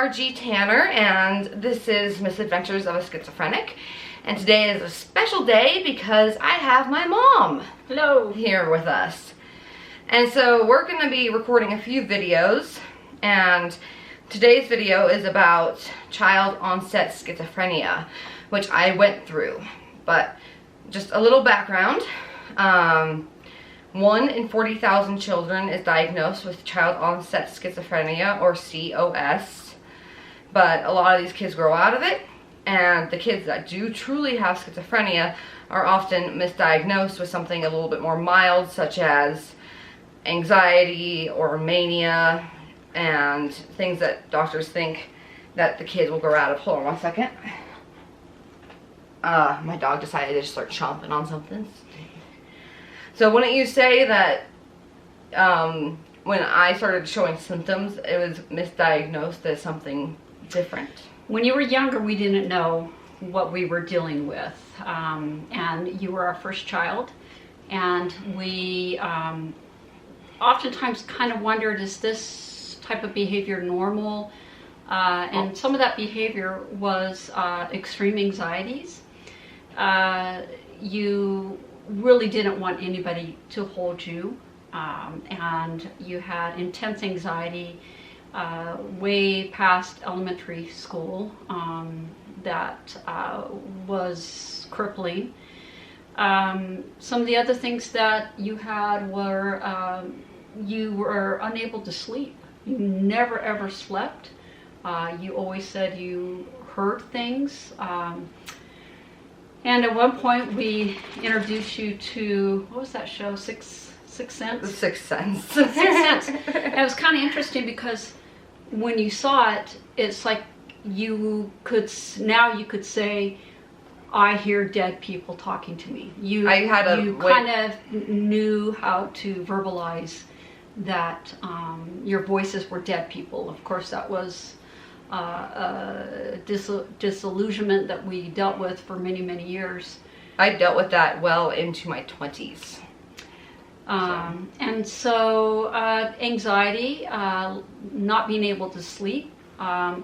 RG Tanner, and this is Misadventures of a Schizophrenic. And today is a special day because I have my mom here with us. And so we're going to be recording a few videos, and today's video is about child onset schizophrenia, which I went through. But just a little background. 1 in 40,000 children is diagnosed with child onset schizophrenia, or COS. But a lot of these kids grow out of it, and the kids that do truly have schizophrenia are often misdiagnosed with something a little bit more mild, such as anxiety or mania, and things that doctors think that the kids will grow out of. Hold on one second. My dog decided to just start chomping on something. So wouldn't you say that when I started showing symptoms, it was misdiagnosed as something different? When you were younger, we didn't know what we were dealing with. And you were our first child. And we oftentimes kind of wondered, is this type of behavior normal? And some of that behavior was extreme anxieties. You really didn't want anybody to hold you, and you had intense anxiety way past elementary school that was crippling. Some of the other things that you had were you were unable to sleep. You never ever slept. You always said you heard things. And at one point we introduced you to, what was that show, Sixth Sense? The Sixth Sense. Sixth Sense. And it was kind of interesting because when you saw it, it's like you could say, I hear dead people talking to me. You kind of knew how to verbalize that your voices were dead people. Of course, that was disillusionment that we dealt with for many, many years. I dealt with that well into my 20s. And so anxiety, not being able to sleep. Other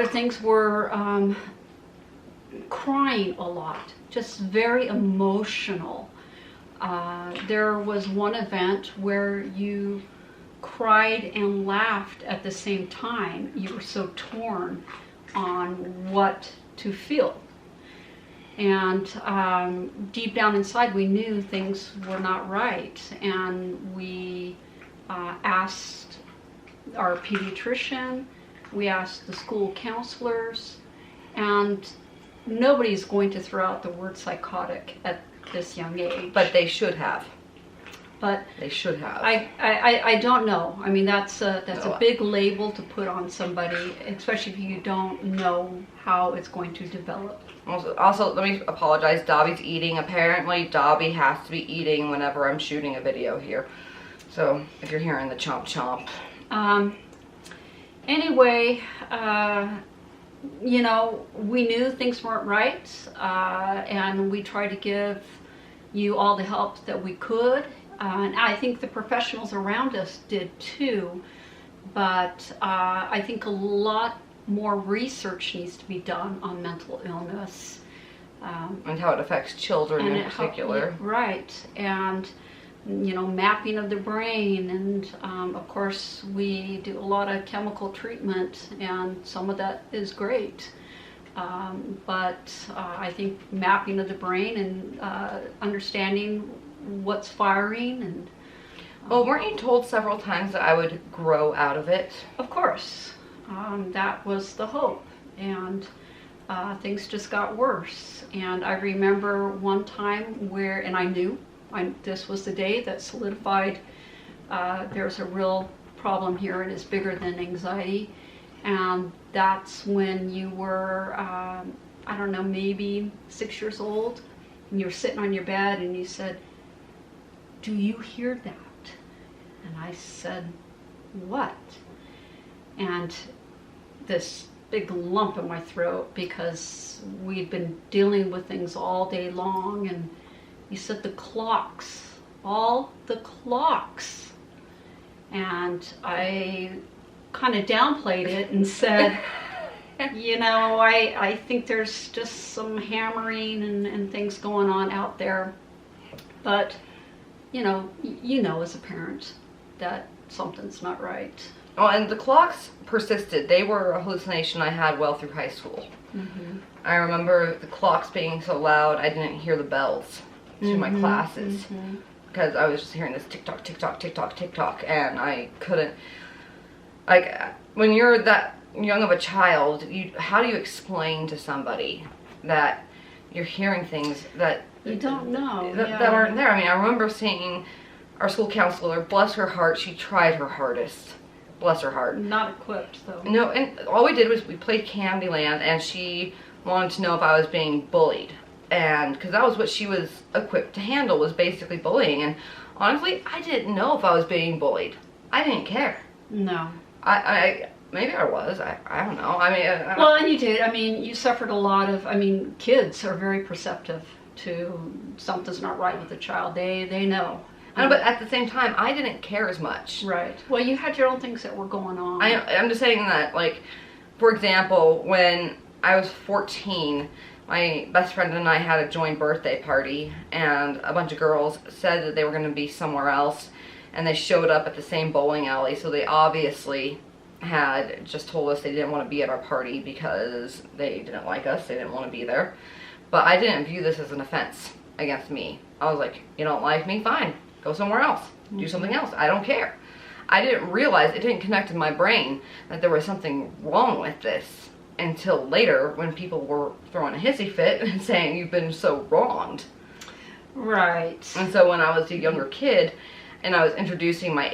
things were crying a lot, just very emotional. There was one event where you cried and laughed at the same time. You were so torn on what to feel. And deep down inside, we knew things were not right. And we asked our pediatrician, we asked the school counselors, and nobody's going to throw out the word psychotic at this young age. But they should have. But they should have. I don't know. I mean, that's a big label to put on somebody, especially if you don't know how it's going to develop. Also, let me apologize. Dobby's eating. Apparently, Dobby has to be eating whenever I'm shooting a video here. So, if you're hearing the chomp chomp. Anyway, you know, we knew things weren't right, and we tried to give you all the help that we could. And I think the professionals around us did too, but I think a lot more research needs to be done on mental illness. And how it affects children in particular. Right, and you know, mapping of the brain, and of course we do a lot of chemical treatment, and some of that is great. But I think mapping of the brain and understanding what's firing, and well, weren't you told several times that I would grow out of it? Of course, that was the hope, and things just got worse. And I remember one time where, and I knew this was the day that solidified there's a real problem here, and it's bigger than anxiety. And that's when you were I don't know, maybe 6 years old, and you were sitting on your bed and you said, "Do you hear that?" And I said, "What?" And this big lump in my throat, because we'd been dealing with things all day long, and you said, "The clocks, all the clocks." And I kind of downplayed it and said, you know, I think there's just some hammering and things going on out there. But, you know as a parent that something's not right. Oh, and the clocks persisted. They were a hallucination I had well through high school. Mm-hmm. I remember the clocks being so loud I didn't hear the bells to my classes. Mm-hmm. Because I was just hearing this tick-tock, tick-tock, tick-tock, tick-tock, and I couldn't, like, when you're that young of a child, how do you explain to somebody that you're hearing things that You don't know. that aren't there? I mean, I remember seeing our school counselor, bless her heart, she tried her hardest. Bless her heart. Not equipped, though. No, and all we did was we played Candyland, and she wanted to know if I was being bullied. And because that was what she was equipped to handle, was basically bullying. And honestly, I didn't know if I was being bullied. I didn't care. No. I maybe I was. I don't know. I mean, Well, and you did. I mean, you suffered a lot of. I mean, kids are very perceptive to something's not right with a child. They know. I know, but at the same time, I didn't care as much. Right. Well, you had your own things that were going on. I'm just saying that, like, for example, when I was 14, my best friend and I had a joint birthday party, and a bunch of girls said that they were going to be somewhere else, and they showed up at the same bowling alley, so they obviously had just told us they didn't want to be at our party because they didn't like us, they didn't want to be there. But I didn't view this as an offense against me. I was like, you don't like me? Fine. Go somewhere else. Do something else. I don't care. I didn't realize, it didn't connect in my brain that there was something wrong with this until later when people were throwing a hissy fit and saying you've been so wronged. Right. And so when I was a younger kid and I was introducing my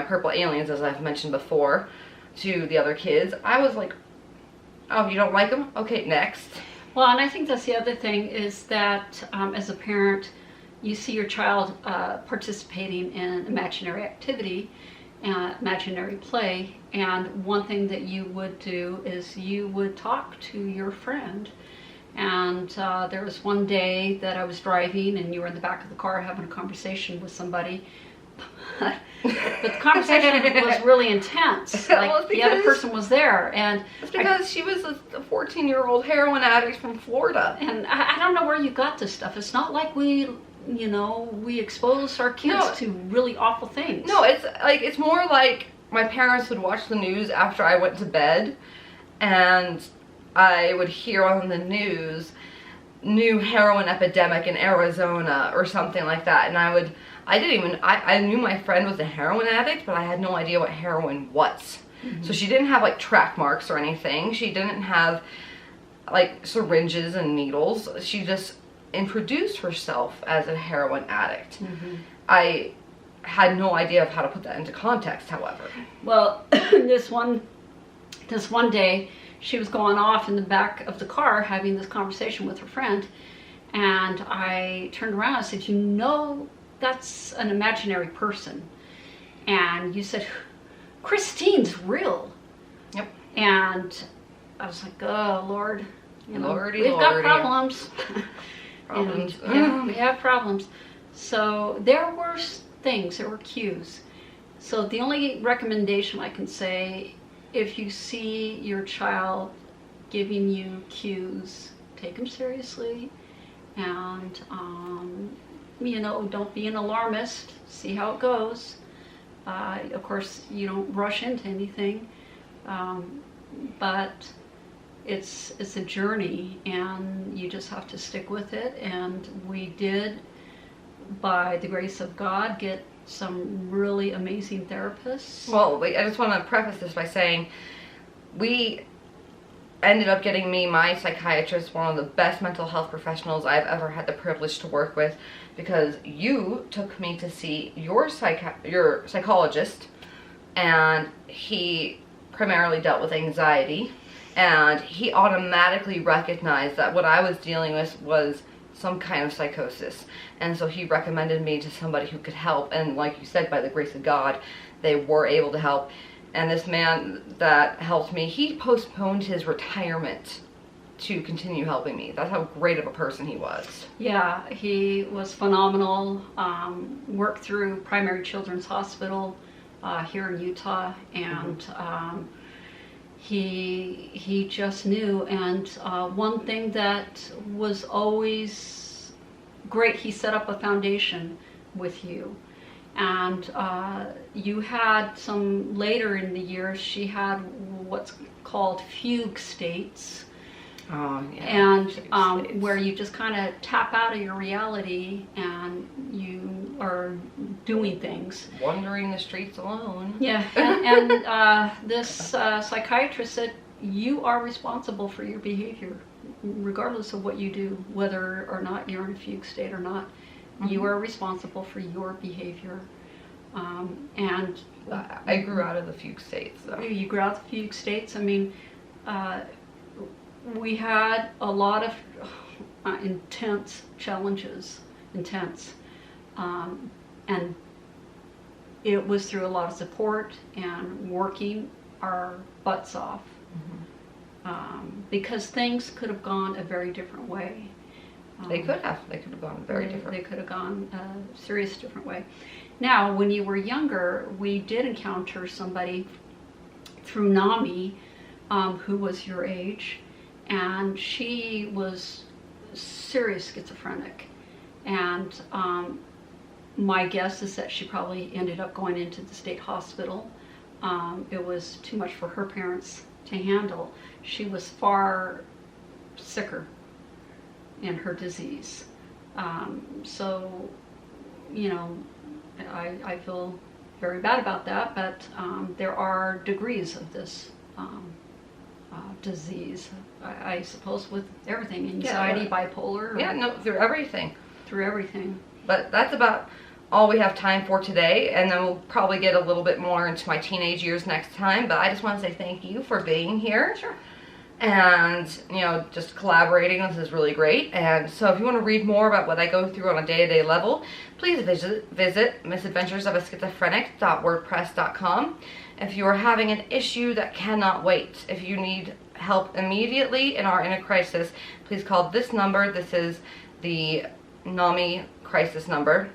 purple aliens, as I've mentioned before, to the other kids, I was like, oh, you don't like them? Okay, next. Well, and I think that's the other thing is that as a parent, you see your child participating in imaginary activity, imaginary play, and one thing that you would do is you would talk to your friend. And there was one day that I was driving and you were in the back of the car having a conversation with somebody. But the conversation was really intense. Like, well, the other person was there, and it's because she was a 14-year-old heroin addict from Florida. And I don't know where you got this stuff. It's not like we expose our kids to really awful things. No, it's more like my parents would watch the news after I went to bed, and I would hear on the news, new heroin epidemic in Arizona or something like that, and I knew my friend was a heroin addict, but I had no idea what heroin was. Mm-hmm. So she didn't have like track marks or anything. She didn't have like syringes and needles. She just introduced herself as a heroin addict. Mm-hmm. I had no idea of how to put that into context, however. Well, this one day, she was going off in the back of the car having this conversation with her friend, and I turned around and said, that's an imaginary person. And you said, Christine's real. Yep. And I was like, oh, Lord. Lordy, we've got problems. Problems. Yeah, we have problems. So there were things, there were cues. So the only recommendation I can say, if you see your child giving you cues, take them seriously, and don't be an alarmist. See how it goes. Of course, you don't rush into anything, but it's a journey, and you just have to stick with it. And we did, by the grace of God, get some really amazing therapists. Well, I just want to preface this by saying we ended up getting me my psychiatrist, one of the best mental health professionals I've ever had the privilege to work with, because you took me to see your psychologist, and he primarily dealt with anxiety, and he automatically recognized that what I was dealing with was some kind of psychosis, and so he recommended me to somebody who could help. And like you said, by the grace of God, they were able to help. And this man that helped me, he postponed his retirement to continue helping me. That's how great of a person he was. Yeah, he was phenomenal. Worked through Primary Children's Hospital, here in Utah, and he just knew. And one thing that was always great, he set up a foundation with you. And you had some, later in the years, she had what's called fugue states. Oh, yeah. And where you just kind of tap out of your reality and you are doing things. Wandering the streets alone. Yeah, and this psychiatrist said you are responsible for your behavior, regardless of what you do, whether or not you're in a fugue state or not. You are responsible for your behavior. And I grew out of the fugue states, though. You grew out of the fugue states. I mean, we had a lot of intense challenges, and it was through a lot of support and working our butts off, because things could have gone a very different way. They could have gone very different. They could have gone a serious different way. Now, when you were younger, we did encounter somebody through NAMI who was your age, and she was serious schizophrenic. And my guess is that she probably ended up going into the state hospital. It was too much for her parents to handle. She was far sicker in her disease. So, you know, I feel very bad about that, but there are degrees of this disease, I suppose, with everything, anxiety, bipolar. Yeah, no, through everything. Through everything. But that's about all we have time for today, and then we'll probably get a little bit more into my teenage years next time. But I just want to say thank you for being here. Sure. And, you know, just collaborating. This is really great. And so if you want to read more about what I go through on a day-to-day level, please visit misadventuresofaschizophrenicwordpress.com. If you are having an issue that cannot wait, if you need help immediately and are in a crisis, please call this number. This is the NAMI crisis number.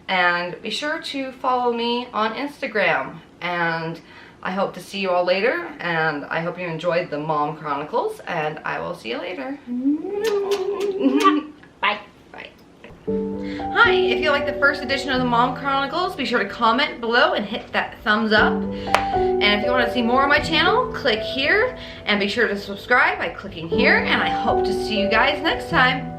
And be sure to follow me on Instagram. And I hope to see you all later, and I hope you enjoyed the Mom Chronicles, and I will see you later. Bye. Bye. Hi, if you like the first edition of the Mom Chronicles, be sure to comment below and hit that thumbs up. And if you want to see more on my channel, click here, and be sure to subscribe by clicking here, and I hope to see you guys next time.